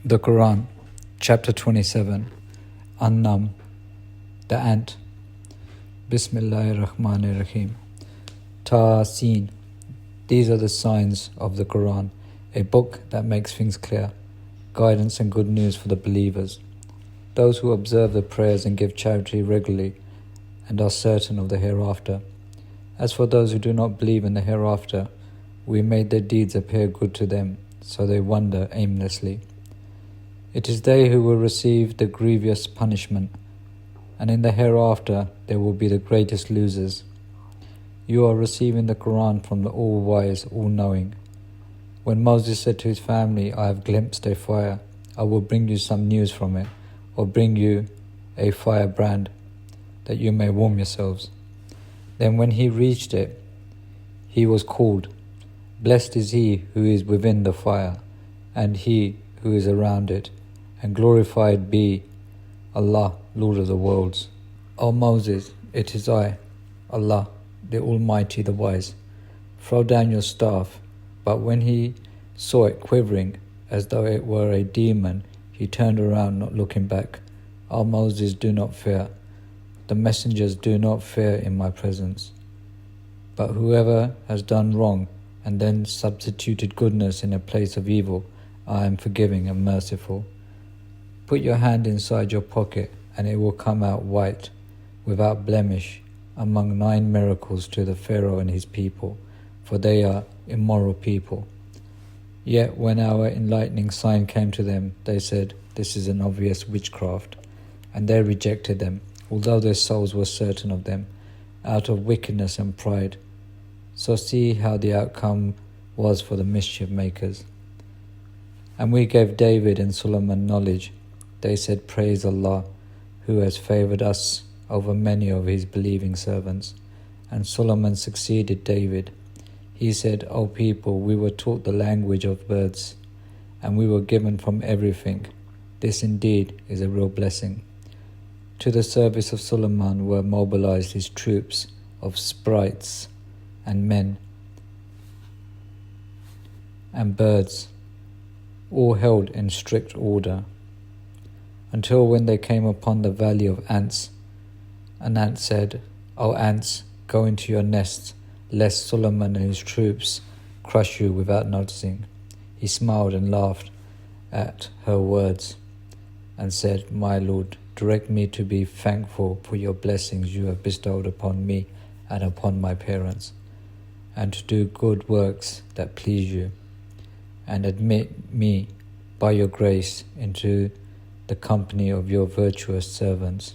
The Quran, Chapter 27, An-Naml, the Ant. Bismillahir-Rahmanir-Rahim. Ta-Seen. These are the signs of the Quran, a book that makes things clear, guidance and good news for the believers, those who observe the prayers and give charity regularly and are certain of the hereafter. As for those who do not believe in the hereafter, we made their deeds appear good to them, so they wander aimlessly. It is they who will receive the grievous punishment, and in the hereafter they will be the greatest losers. You are receiving the Quran from the All-Wise, All-Knowing. When Moses said to his family, I have glimpsed a fire, I will bring you some news from it, or bring you a firebrand, that you may warm yourselves. Then when he reached it, he was called, Blessed is he who is within the fire, and he who is around it, and glorified be Allah, Lord of the worlds. O Moses, it is I, Allah, the Almighty, the Wise. Throw down your staff. But when he saw it quivering, as though it were a demon, he turned around, not looking back. O Moses, do not fear. The messengers do not fear in my presence. But whoever has done wrong, and then substituted goodness in a place of evil, I am forgiving and merciful. Put your hand inside your pocket, and it will come out white, without blemish, among 9 miracles to the Pharaoh and his people, for they are immoral people. Yet when our enlightening sign came to them, they said, This is an obvious witchcraft, and they rejected them, although their souls were certain of them, out of wickedness and pride. So see how the outcome was for the mischief makers. And we gave David and Solomon knowledge. They said, Praise Allah, who has favored us over many of his believing servants. And Solomon succeeded David. He said, O people, we were taught the language of birds, and we were given from everything. This indeed is a real blessing. To the service of Solomon were mobilized his troops of sprites and men and birds, all held in strict order, until when they came upon the valley of ants, an ant said, O ants, go into your nests, lest Solomon and his troops crush you without noticing. He smiled and laughed at her words, and said, My Lord, direct me to be thankful for your blessings you have bestowed upon me and upon my parents, and to do good works that please you, and admit me by your grace into the company of your virtuous servants.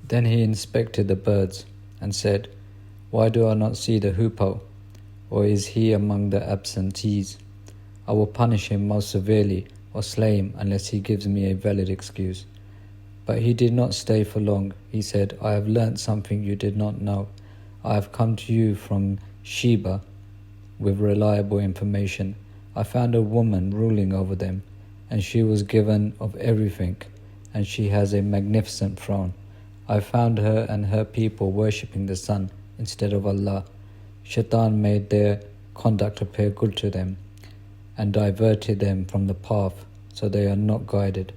Then he inspected the birds and said, Why do I not see the hoopoe? Or is he among the absentees? I will punish him most severely or slay him unless he gives me a valid excuse. But he did not stay for long. He said, I have learnt something you did not know. I have come to you from Sheba with reliable information. I found a woman ruling over them, and she was given of everything, and she has a magnificent throne. I found her and her people worshipping the sun instead of Allah. Shaitan made their conduct appear good to them, and diverted them from the path, so they are not guided.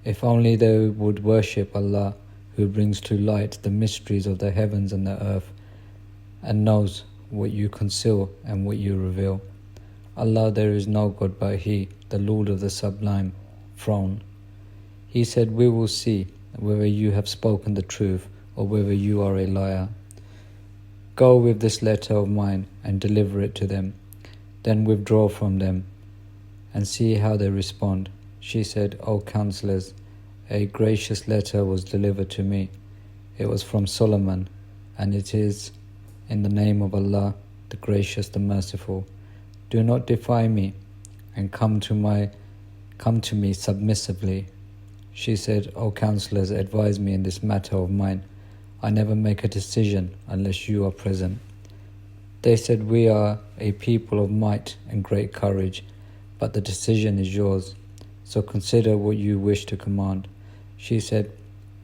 If only they would worship Allah, who brings to light the mysteries of the heavens and the earth, and knows what you conceal and what you reveal. Allah, there is no God but He, the Lord of the sublime throne. He said, We will see whether you have spoken the truth or whether you are a liar. Go with this letter of mine and deliver it to them, then withdraw from them and see how they respond. She said, O counselors, a gracious letter was delivered to me. It was from Solomon, and it is in the name of Allah, the gracious, the merciful. Do not defy me, and come to me submissively. She said, O counselors, advise me in this matter of mine. I never make a decision unless you are present. They said, We are a people of might and great courage, but the decision is yours. So consider what you wish to command. She said,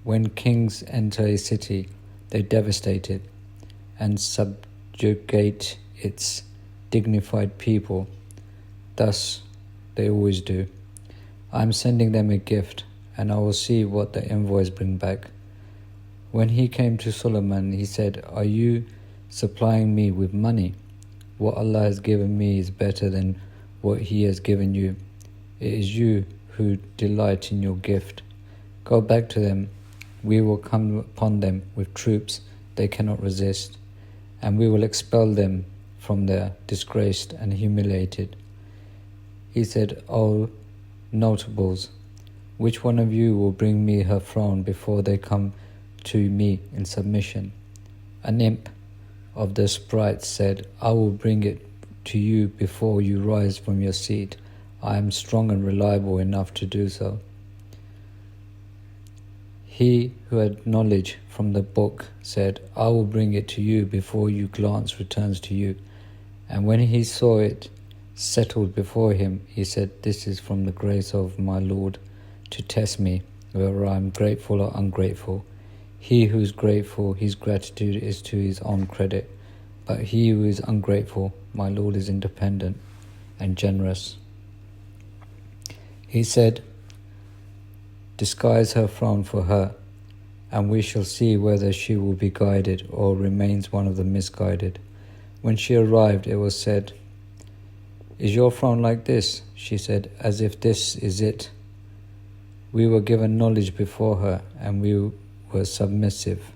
When kings enter a city, they devastate it and subjugate its dignified people. Thus they always do. I am sending them a gift, and I will see what the envoys bring back." When he came to Solomon, he said, "Are you supplying me with money? What Allah has given me is better than what He has given you. It is you who delight in your gift. Go back to them. We will come upon them with troops they cannot resist, and we will expel them from there, disgraced and humiliated." He said, "O notables, which one of you will bring me her throne before they come to me in submission?" An imp of the sprites said, "I will bring it to you before you rise from your seat. I am strong and reliable enough to do so." He who had knowledge from the book said, "I will bring it to you before your glance returns to you." And when he saw it settled before him, he said, "This is from the grace of my Lord to test me, whether I am grateful or ungrateful. He who is grateful, his gratitude is to his own credit. But he who is ungrateful, my Lord is independent and generous." He said, "Disguise her throne for her, and we shall see whether she will be guided or remains one of the misguided." When she arrived, it was said, "Is your throne like this?" She said, "As if this is it." We were given knowledge before her, and we were submissive.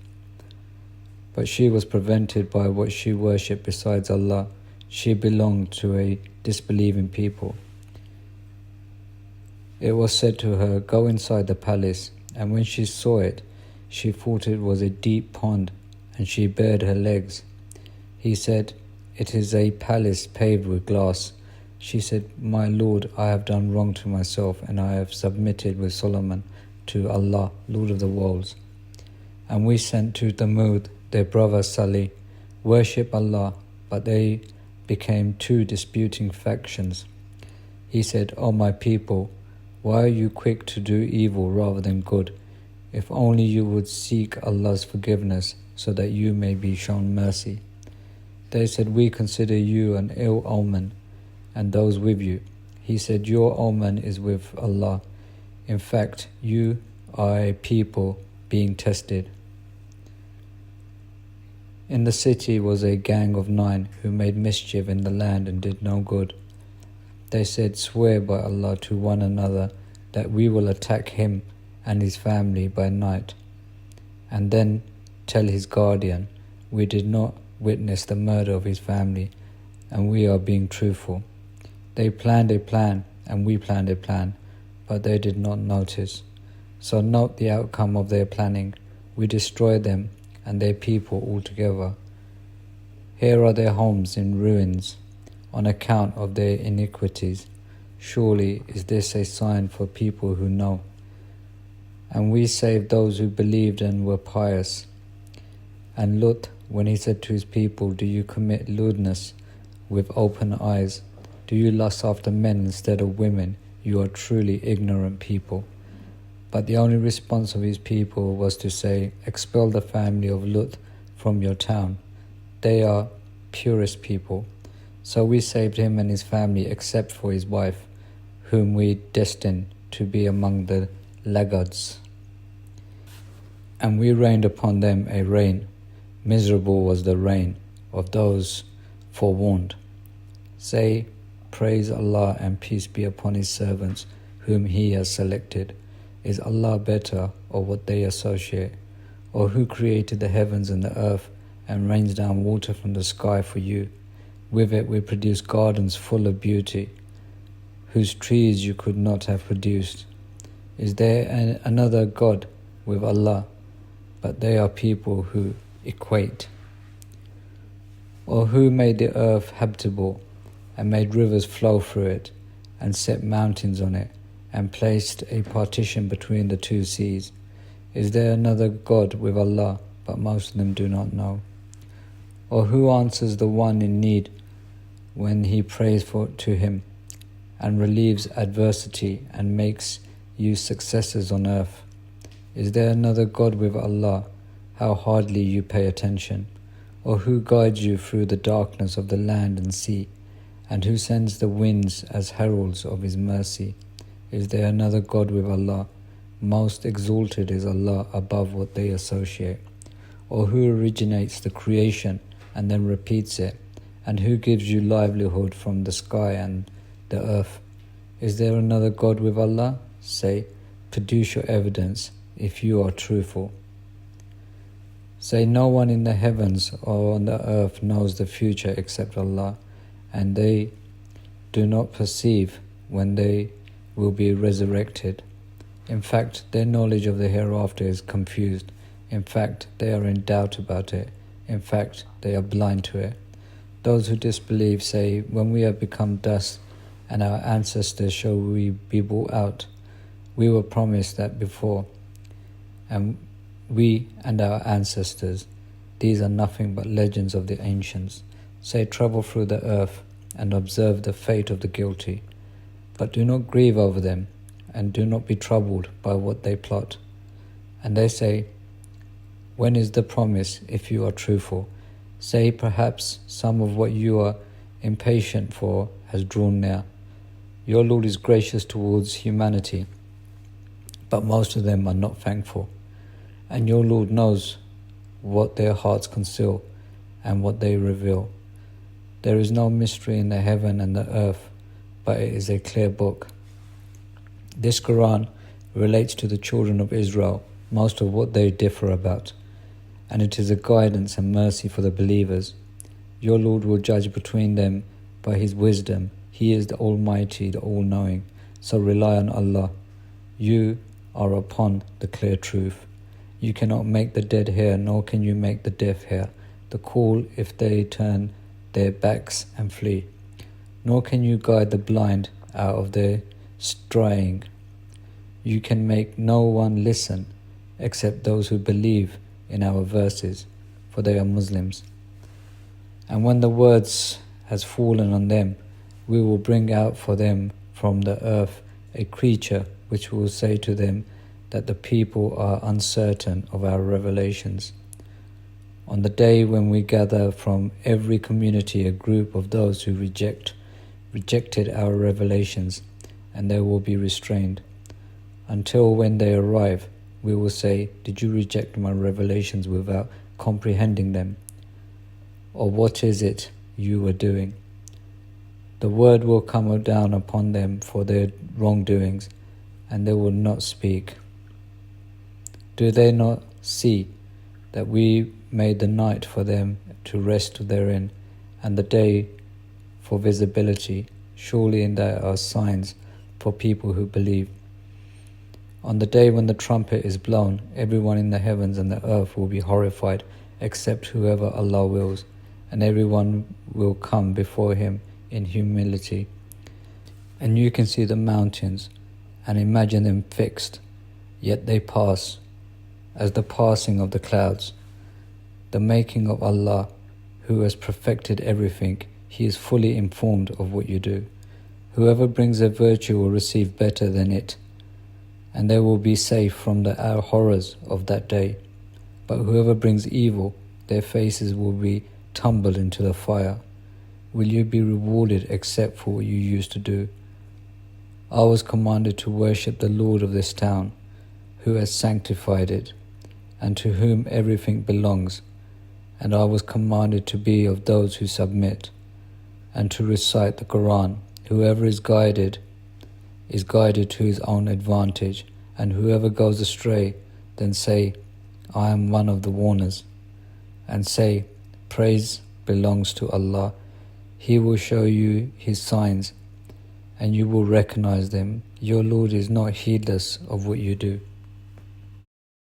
But she was prevented by what she worshipped besides Allah. She belonged to a disbelieving people. It was said to her, "Go inside the palace." And when she saw it, she thought it was a deep pond, and she bared her legs. He said, "It is a palace paved with glass." She said, "My Lord, I have done wrong to myself, and I have submitted with Solomon to Allah, Lord of the worlds." And we sent to Thamud their brother Salih, "Worship Allah," but they became two disputing factions. He said, "O my people, why are you quick to do evil rather than good? If only you would seek Allah's forgiveness so that you may be shown mercy." They said, "We consider you an ill omen and those with you." He said, "Your omen is with Allah. In fact, you are a people being tested." In the city was a gang of 9 who made mischief in the land and did no good. They said, "Swear by Allah to one another that we will attack him and his family by night, and then tell his guardian, 'We did not witness the murder of his family, and we are being truthful.' They planned a plan, and we planned a plan, but they did not notice. So note the outcome of their planning. We destroyed them and their people altogether. Here are their homes in ruins on account of their iniquities. Surely is this a sign for people who know." And we saved those who believed and were pious. And Lut, when he said to his people, "Do you commit lewdness with open eyes? Do you lust after men instead of women? You are truly ignorant people." But the only response of his people was to say, "Expel the family of Lut from your town. They are purest people." So we saved him and his family except for his wife, whom we destined to be among the laggards. And we rained upon them a rain. Miserable was the rain of those forewarned. Say, "Praise Allah and peace be upon his servants whom he has selected. Is Allah better or what they associate? Or who created the heavens and the earth and rains down water from the sky for you? With it we produce gardens full of beauty, whose trees you could not have produced. Is there another God with Allah?" But they are people who equate. Or who made the earth habitable, and made rivers flow through it, and set mountains on it, and placed a partition between the two seas? Is there another God with Allah? But most of them do not know. Or who answers the one in need when he prays to him, and relieves adversity, and makes you successors on earth? Is there another God with Allah? How hardly you pay attention. Or who guides you through the darkness of the land and sea, and who sends the winds as heralds of his mercy? Is there another God with Allah? Most exalted is Allah above what they associate. Or who originates the creation and then repeats it? And who gives you livelihood from the sky and the earth? Is there another God with Allah? Say, produce your evidence if you are truthful. Say, no one in the heavens or on the earth knows the future except Allah, and they do not perceive when they will be resurrected. In fact, their knowledge of the hereafter is confused. In fact, they are in doubt about it. In fact, they are blind to it. Those who disbelieve say, when we have become dust and our ancestors shall we be brought out, we were promised that before, and we and our ancestors, these are nothing but legends of the ancients. Say, travel through the earth and observe the fate of the guilty, but do not grieve over them, and do not be troubled by what they plot. And they say, when is the promise if you are truthful? Say, perhaps some of what you are impatient for has drawn near. Your Lord is gracious towards humanity, but most of them are not thankful. And your Lord knows what their hearts conceal and what they reveal. There is no mystery in the heaven and the earth, but it is a clear book. This Quran relates to the children of Israel most of what they differ about, and it is a guidance and mercy for the believers. Your Lord will judge between them by His wisdom. He is the Almighty, the All-Knowing, so rely on Allah. You are upon the clear truth. You cannot make the dead hear, nor can you make the deaf hear the call if they turn their backs and flee. Nor can you guide the blind out of their straying. You can make no one listen except those who believe in our verses, for they are Muslims. And when the words has fallen on them, we will bring out for them from the earth a creature which will say to them that the people are uncertain of our revelations. On the day when we gather from every community a group of those who rejected our revelations, and they will be restrained. Until when they arrive, we will say, did you reject my revelations without comprehending them? Or what is it you were doing? The word will come down upon them for their wrongdoings, and they will not speak. Do they not see that we made the night for them to rest therein, and the day for visibility? Surely in that are signs for people who believe. On the day when the trumpet is blown, everyone in the heavens and the earth will be horrified, except whoever Allah wills, and everyone will come before Him in humility. And you can see the mountains and imagine them fixed, yet they pass, as the passing of the clouds. The making of Allah, who has perfected everything, He is fully informed of what you do. Whoever brings a virtue will receive better than it, and they will be safe from the horrors of that day. But whoever brings evil, their faces will be tumbled into the fire. Will you be rewarded except for what you used to do? I was commanded to worship the Lord of this town, who has sanctified it, and to whom everything belongs. And I was commanded to be of those who submit, and to recite the Quran. Whoever is guided to his own advantage, and whoever goes astray, then say, I am one of the warners. And say, praise belongs to Allah. He will show you His signs, and you will recognize them. Your Lord is not heedless of what you do.